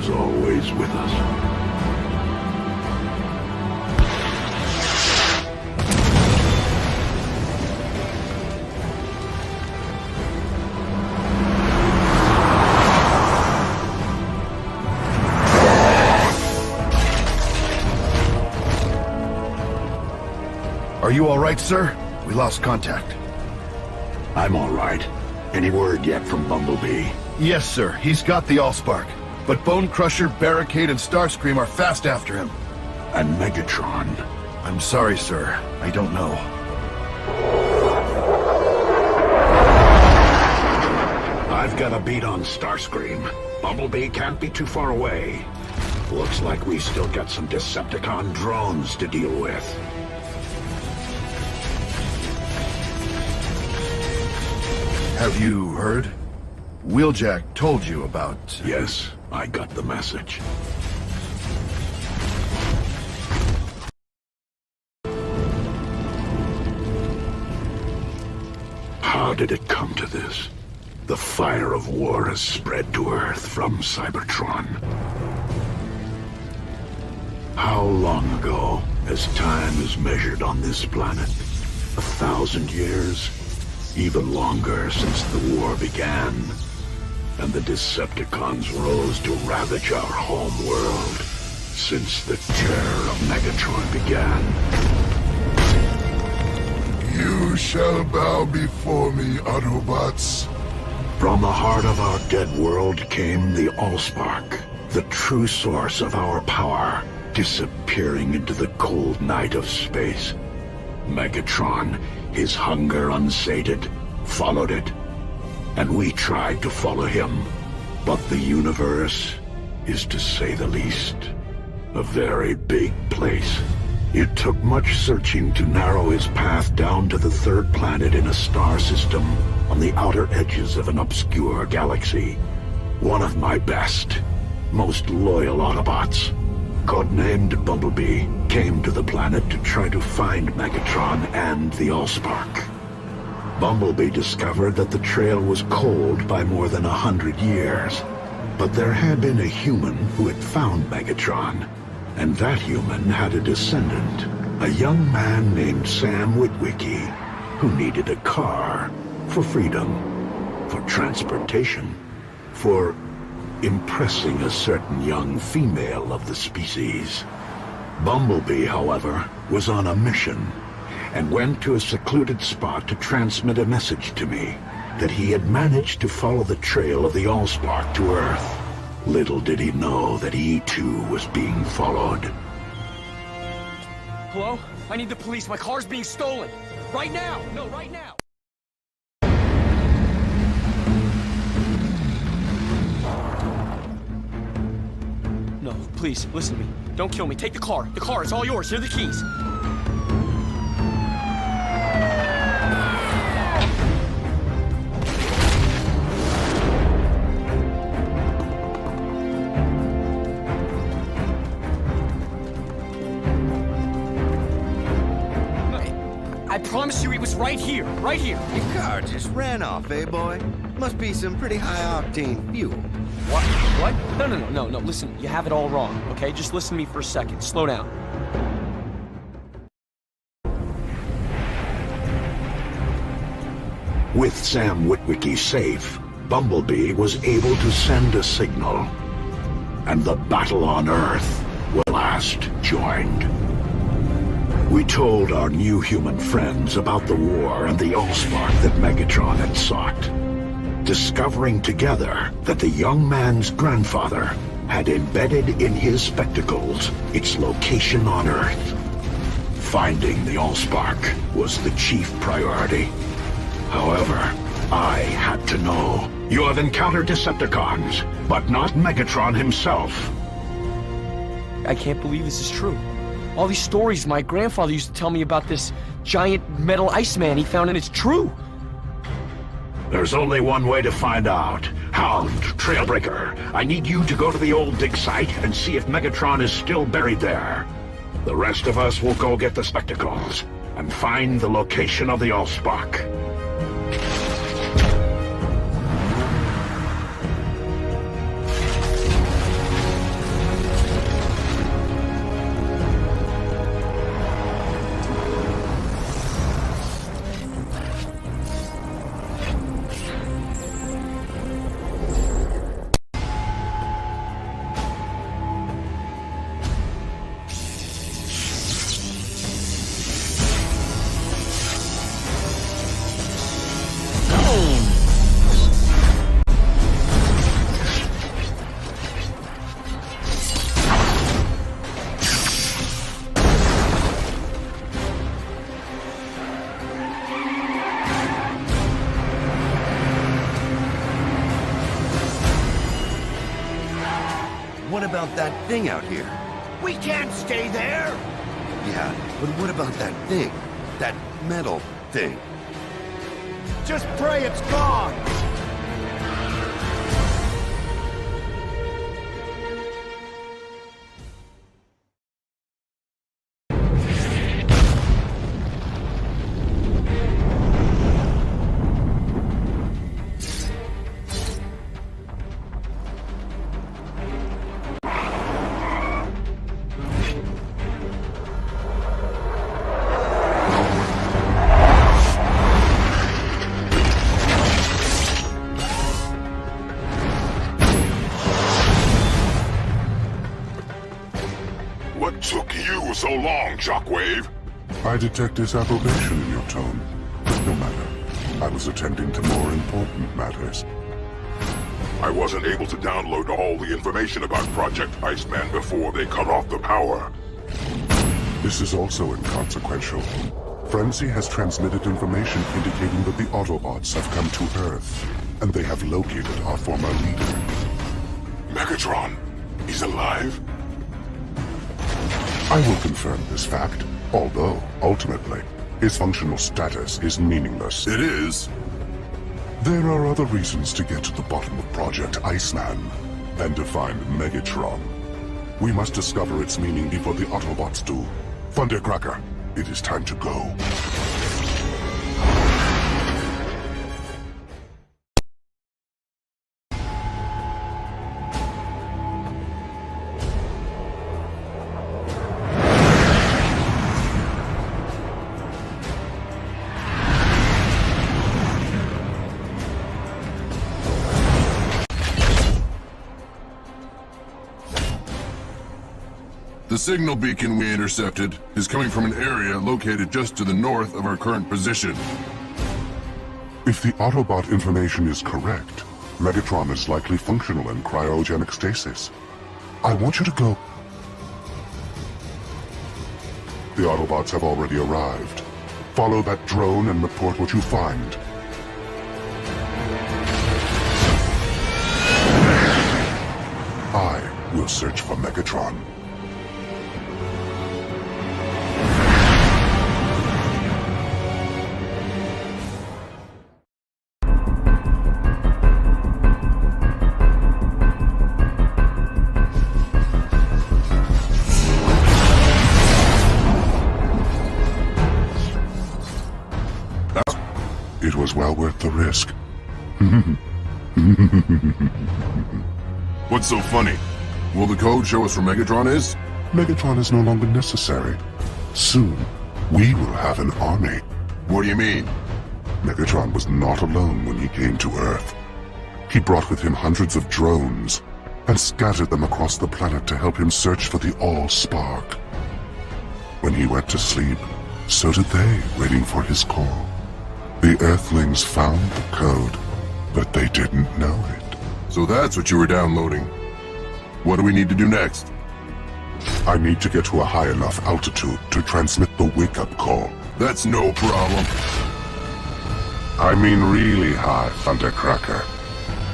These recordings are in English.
is always with us. Are you all right, sir? We lost contact. I'm all right. Any word yet from BumbleBee? Yes, sir. He's got the Allspark. But Bone Crusher, Barricade, and Starscream are fast after him. And Megatron? I'm sorry, sir. I don't know. I've got a beat on Starscream. BumbleBee can't be too far away. Looks like we still got some Decepticon drones to deal with. Have you heard? Wheeljack told you about... Yes, I got the message. How did it come to this? The fire of war has spread to Earth from Cybertron. How long ago, as time is measured on this planet? 1,000 years? Even longer since the war began, and the Decepticons rose to ravage our home world since the terror of Megatron began. You shall bow before me, Autobots. From the heart of our dead world came the Allspark, the true source of our power, disappearing into the cold night of space. Megatron, his hunger unsated, followed it. And we tried to follow him. But the universe is, to say the least, a very big place. It took much searching to narrow his path down to the third planet in a star system on the outer edges of an obscure galaxy. One of my best, most loyal Autobots, codenamed BumbleBee, came to the planet to try to find Megatron and the Allspark. BumbleBee discovered that the trail was cold by more than 100 years, but there had been a human who had found Megatron, and that human had a descendant, a young man named Sam Witwicky, who needed a car for freedom, for transportation, for impressing a certain young female of the species. BumbleBee, however, was on a mission, and went to a secluded spot to transmit a message to me that he had managed to follow the trail of the Allspark to Earth. Little did he know that he too was being followed. Hello? I need the police. My car's being stolen. Right now! No, right now! No, please, listen to me. Don't kill me. Take the car. The car, it's all yours. Here are the keys. I promise you it was right here. Right here. Your car just ran off, eh, boy? Must be some pretty high-octane fuel. What? What? No. Listen, you have it all wrong, okay? Just listen to me for a second. Slow down. With Sam Witwicky safe, BumbleBee was able to send a signal. And the battle on Earth was last joined. We told our new human friends about the war and the Allspark that Megatron had sought, discovering together that the young man's grandfather had embedded in his spectacles its location on Earth. Finding the Allspark was the chief priority. However, I had to know. You have encountered Decepticons, but not Megatron himself. I can't believe this is true. All these stories my grandfather used to tell me about this giant metal Iceman he found, and it's true. There's only one way to find out. Hound, Trailbreaker, I need you to go to the old dig site and see if Megatron is still buried there. The rest of us will go get the spectacles and find the location of the Allspark. what about that thing out here? We can't stay there! Yeah, but what about that thing? That metal thing? Just pray it's gone! What took you so long, Shockwave? I detect disapprobation in your tone. But no matter. I was attending to more important matters. I wasn't able to download all the information about Project Iceman before they cut off the power. This is also inconsequential. Frenzy has transmitted information indicating that the Autobots have come to Earth, and they have located our former leader. Megatron, he's alive? I will confirm this fact, although, ultimately, his functional status is meaningless. It is. There are other reasons to get to the bottom of Project Iceman than to find Megatron. We must discover its meaning before the Autobots do. Thundercracker, it is time to go. The signal beacon we intercepted is coming from an area located just to the north of our current position. If the Autobot information is correct, Megatron is likely functional in cryogenic stasis. I want you to go. The Autobots have already arrived. Follow that drone and report what you find. I will search for Megatron. It was well worth the risk. What's so funny? Will the code show us where Megatron is? Megatron is no longer necessary. Soon, we will have an army. What do you mean? Megatron was not alone when he came to Earth. He brought with him hundreds of drones and scattered them across the planet to help him search for the Allspark. When he went to sleep, so did they, waiting for his call. The Earthlings found the code, but they didn't know it. So that's what you were downloading. What do we need to do next? I need to get to a high enough altitude to transmit the wake-up call. That's no problem. I mean really high, Thundercracker.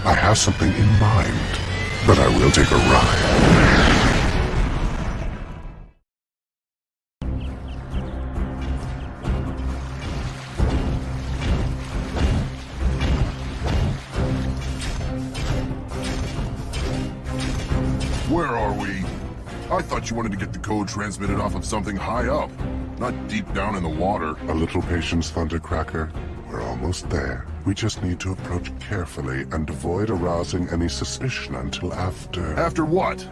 I have something in mind, but I will take a ride. Where are we? I thought you wanted to get the code transmitted off of something high up, not deep down in the water. A little patience, Thundercracker. We're almost there. We just need to approach carefully and avoid arousing any suspicion until after... After what?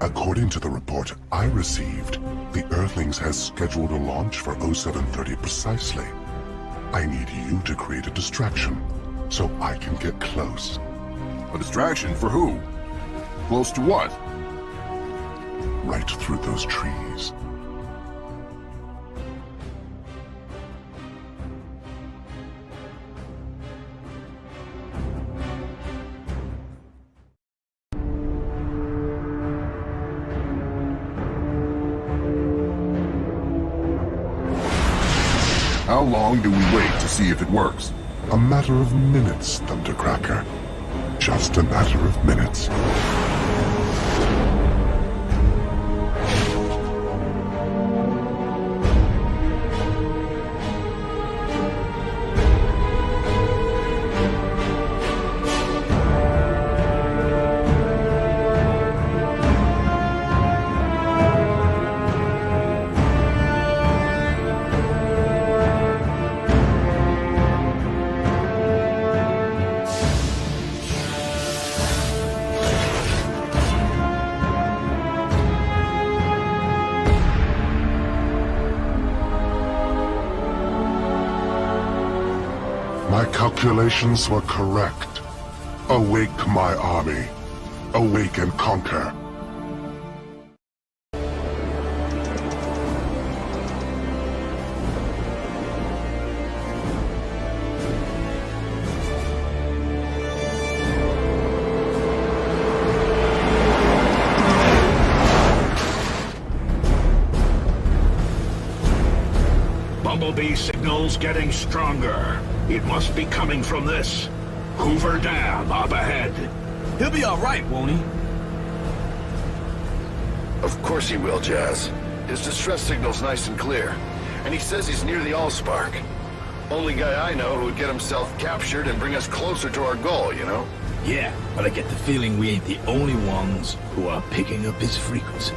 According to the report I received, the Earthlings has scheduled a launch for 0730 precisely. I need you to create a distraction, so I can get close. A distraction for who? Close to what? Right through those trees. How long do we wait to see if it works? A matter of minutes, Thundercracker. Just a matter of minutes. My calculations were correct. Awake, my army. Awake and conquer. BumbleBee signal's getting stronger. It must be coming from this Hoover Dam up ahead. He'll be alright, won't he? Of course he will, Jazz. His distress signal's nice and clear. And he says he's near the Allspark. Only guy I know who would get himself captured and bring us closer to our goal, you know? Yeah, but I get the feeling we ain't the only ones who are picking up his frequency.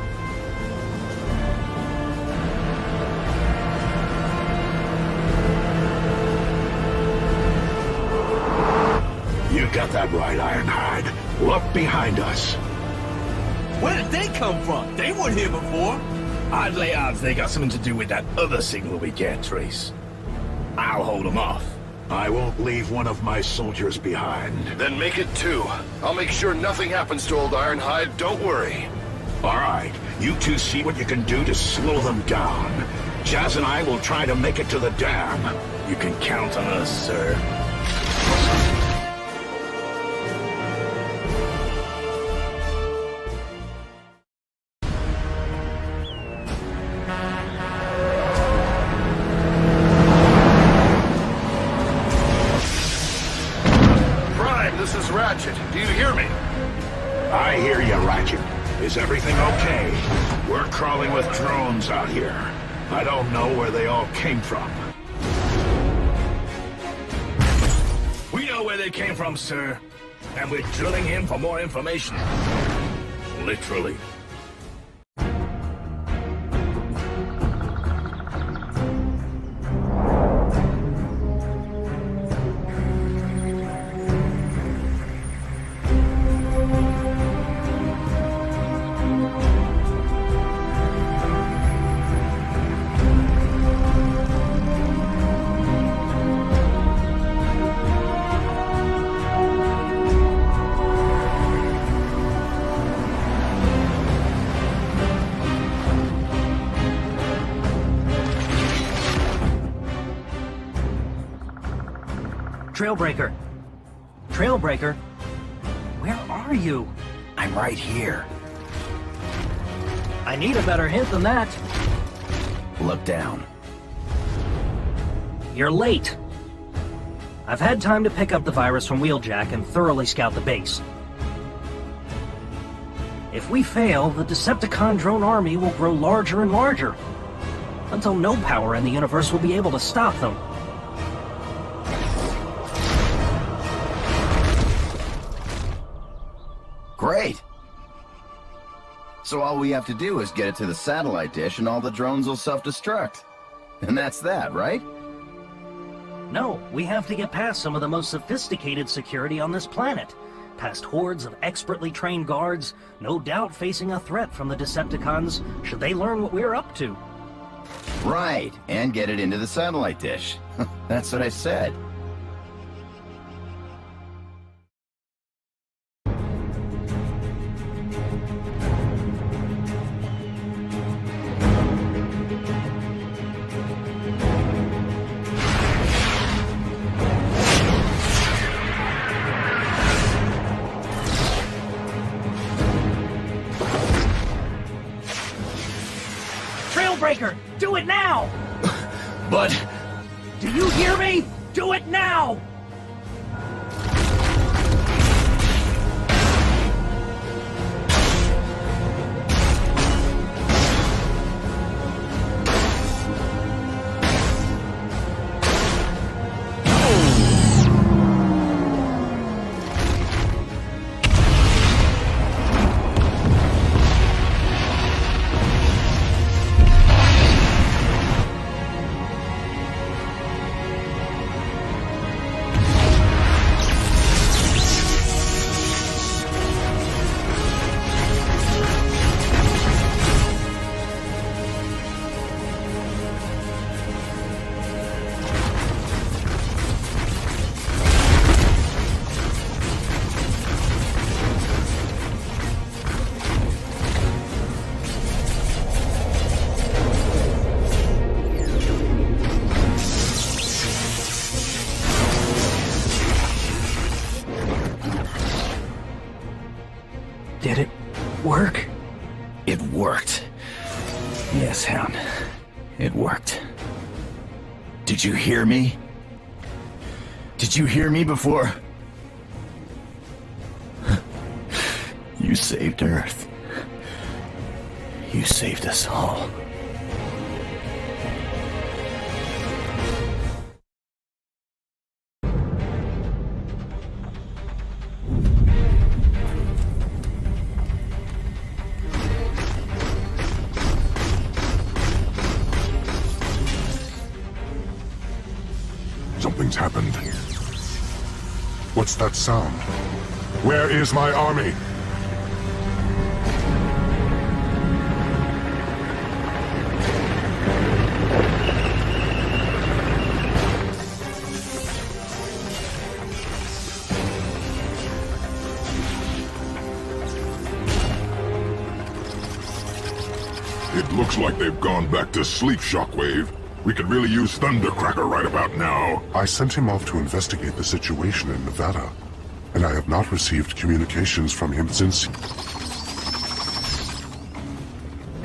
You got that right, Ironhide. Look behind us. Where did they come from? They weren't here before. I'd lay odds they got something to do with that other signal we can't trace. I'll hold them off. I won't leave one of my soldiers behind. Then make it two. I'll make sure nothing happens to old Ironhide, don't worry. All right, you two see what you can do to slow them down. Jazz and I will try to make it to the dam. You can count on us, sir. This is Ratchet. Do you hear me? I hear you, Ratchet. Is everything okay? We're crawling with drones out here. I don't know where they all came from. We know where they came from, sir. And we're drilling in for more information. Literally. Trailbreaker! Trailbreaker! Where are you? I'm right here. I need a better hint than that. Look down. You're late. I've had time to pick up the virus from Wheeljack and thoroughly scout the base. If we fail, the Decepticon drone army will grow larger and larger, until no power in the universe will be able to stop them. Great! So all we have to do is get it to the satellite dish and all the drones will self-destruct. And that's that, right? No, we have to get past some of the most sophisticated security on this planet. Past hordes of expertly trained guards, no doubt facing a threat from the Decepticons should they learn what we're up to. Right, and get it into the satellite dish. That's what I said. Trailbreaker! Do it now! But... Do you hear me? Do it now! work? It worked. Yes, Hound. It worked. Did you hear me? Did you hear me before? You saved Earth. You saved us all. Something's happened. What's that sound? Where is my army? It looks like they've gone back to sleep, Shockwave. We could really use Thundercracker right about now. I sent him off to investigate the situation in Nevada, and I have not received communications from him since.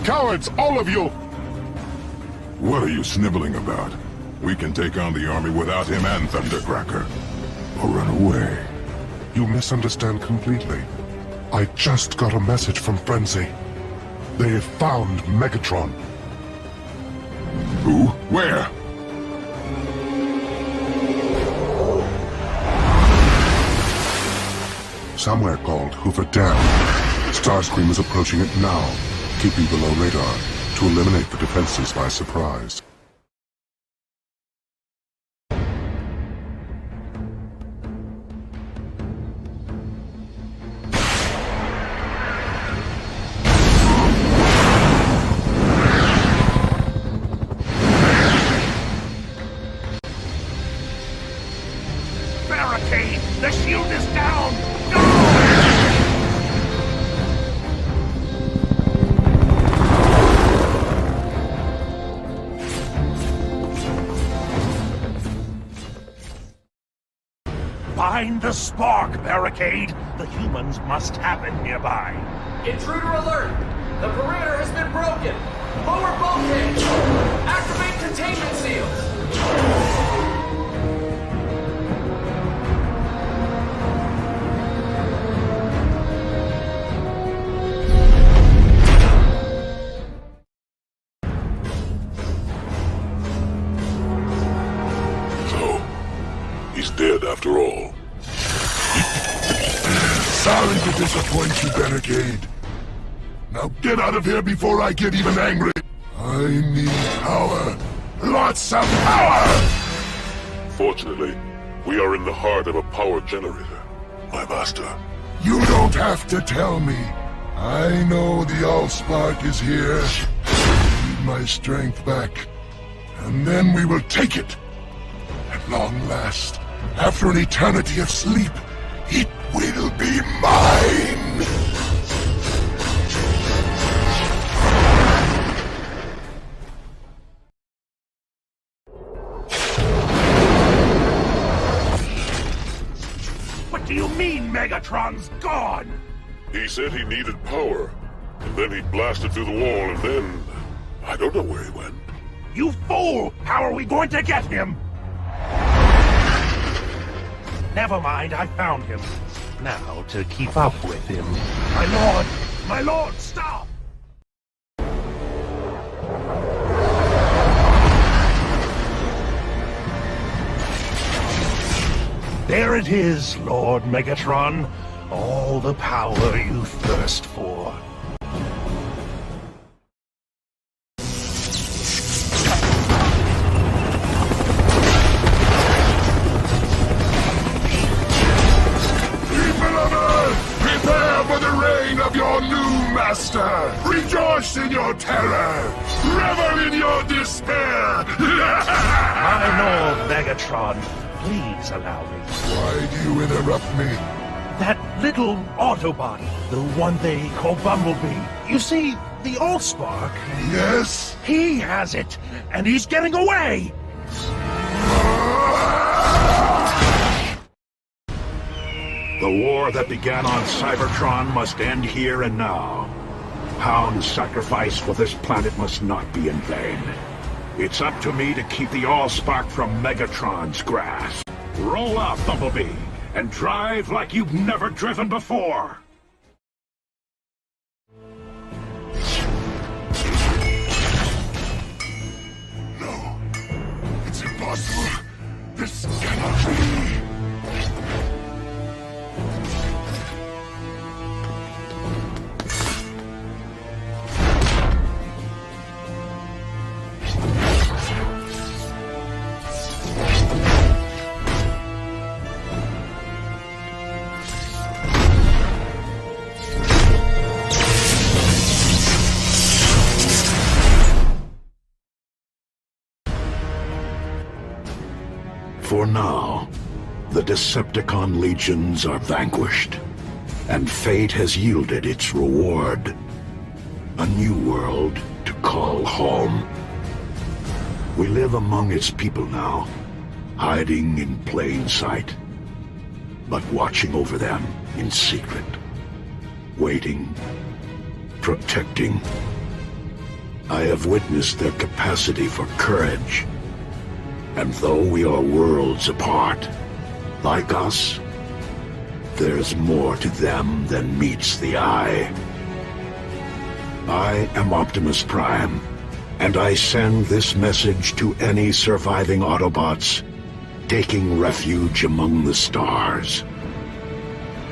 Cowards, all of you! What are you sniveling about? We can take on the army without him and Thundercracker. Or run away. You misunderstand completely. I just got a message from Frenzy. They have found Megatron. Who? Where? Somewhere called Hoover Dam. Starscream is approaching it now, keeping below radar to eliminate the defenses by surprise. Barricade! The shield is down! Go! Find the spark, Barricade! The humans must have it nearby. Intruder alert! The perimeter has been broken! Lower bulkhead! Activate containment seals! So, he's dead after all. Sorry to disappoint you, Barricade. Now get out of here before I get even angry. I need power. Lots of power! Fortunately, we are in the heart of a power generator, my master. You don't have to tell me. I know the Allspark is here. I need my strength back. And then we will take it. At long last, after an eternity of sleep, it will be mine! What do you mean Megatron's gone? He said he needed power, and then he blasted through the wall, and then... I don't know where he went. You fool! How are we going to get him? Never mind, I found him. Now to keep up with him. My lord, stop! There it is, Lord Megatron. All the power you thirst for. Rejoice in your terror! Revel in your despair! My Lord Megatron, please allow me. Why do you interrupt me? That little Autobot, the one they call BumbleBee. You see, the Allspark... Yes? He has it, and he's getting away! The war that began on Cybertron must end here and now. Hound's sacrifice for this planet must not be in vain. It's up to me to keep the Allspark from Megatron's grasp. Roll out, Bumblebee, and drive like you've never driven before! No. It's impossible. This cannot be. For now, the Decepticon legions are vanquished, and fate has yielded its reward. A new world to call home. We live among its people now, hiding in plain sight, but watching over them in secret, waiting, protecting. I have witnessed their capacity for courage. And though we are worlds apart, like us, there's more to them than meets the eye. I am Optimus Prime, and I send this message to any surviving Autobots taking refuge among the stars.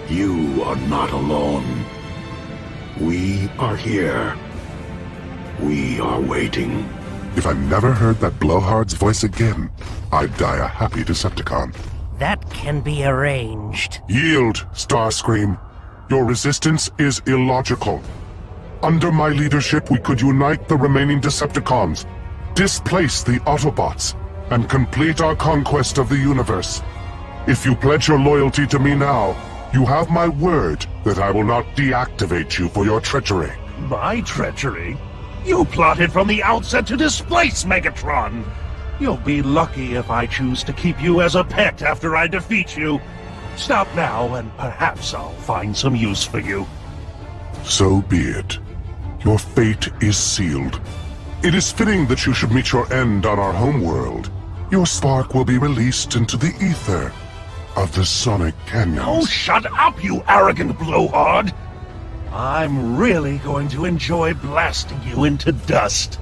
You are not alone. We are here. We are waiting. If I never heard that blowhard's voice again, I'd die a happy Decepticon. That can be arranged. Yield, Starscream. Your resistance is illogical. Under my leadership, we could unite the remaining Decepticons, displace the Autobots, and complete our conquest of the universe. If you pledge your loyalty to me now, you have my word that I will not deactivate you for your treachery. My treachery? You plotted from the outset to displace Megatron! You'll be lucky if I choose to keep you as a pet after I defeat you. Stop now, and perhaps I'll find some use for you. So be it. Your fate is sealed. It is fitting that you should meet your end on our homeworld. Your spark will be released into the ether of the Sonic Canyons. Oh, shut up, you arrogant blowhard! I'm really going to enjoy blasting you into dust.